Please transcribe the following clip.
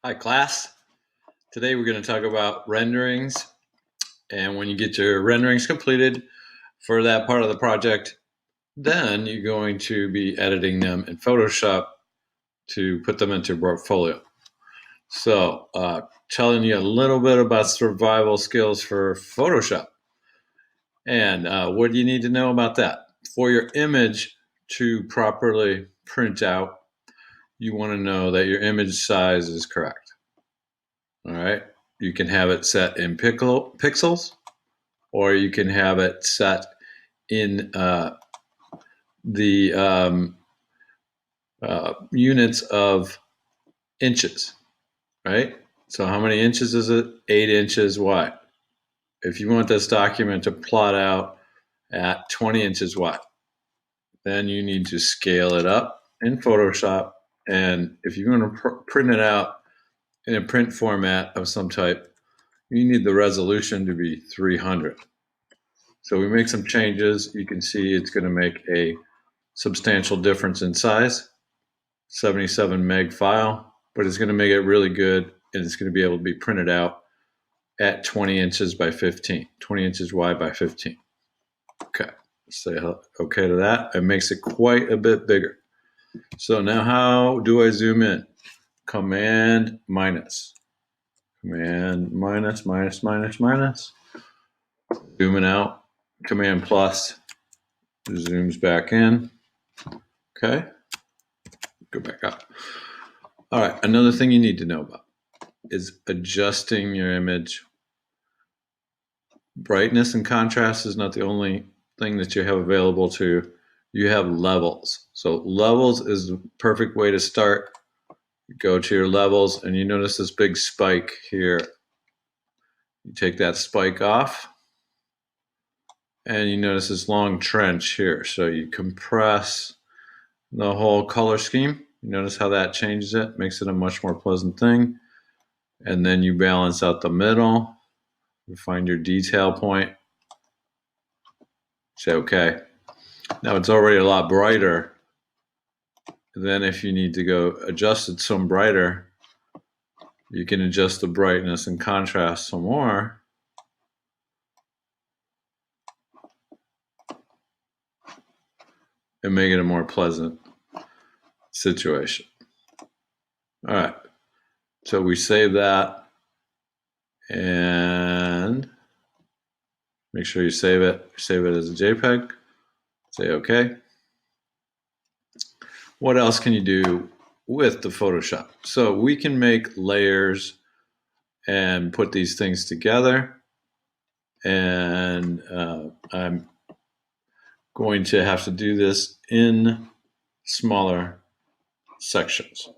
Hi class. Today we're going to talk about renderings, and when you get your renderings completed for that part of the project, then you're going to be editing them in Photoshop to put them into your portfolio. So telling you a little bit about survival skills for Photoshop. And what do you need to know about that? For your image to properly print out, you want to know that your image size is correct. All right. You can have it set in pixels, or you can have it set in the units of inches, right? So how many inches is it? 8 inches wide. If you want this document to plot out at 20 inches wide, then you need to scale it up in Photoshop. And if you're going to print it out in a print format of some type, you need the resolution to be 300. So we make some changes. You can see it's going to make a substantial difference in size, 77 meg file, but it's going to make it really good, and it's going to be able to be printed out at 20 inches by 15, 20 inches wide by 15. Okay, say okay to that. It makes it quite a bit bigger. So now how do I zoom in? Command minus. Command minus, minus, minus, minus. Zooming out. Command plus. Zooms back in. Okay. Go back up. All right. Another thing you need to know about is adjusting your image. Brightness and contrast is not the only thing that you have available to. You have levels. So levels is the perfect way to start. Go to your levels, and you notice this big spike here. You take that spike off, and you notice this long trench here. So you compress the whole color scheme. You notice how that changes it, makes it a much more pleasant thing. And then you balance out the middle. You find your detail point. Say okay. Now it's already a lot brighter. Then if you need to go adjust it some brighter, you can adjust the brightness and contrast some more. And make it a more pleasant situation. All right. So we save that, and make sure you save it. Save it as a JPEG. Say okay. What else can you do with the Photoshop? So we can make layers and put these things together. And I'm going to have to do this in smaller sections.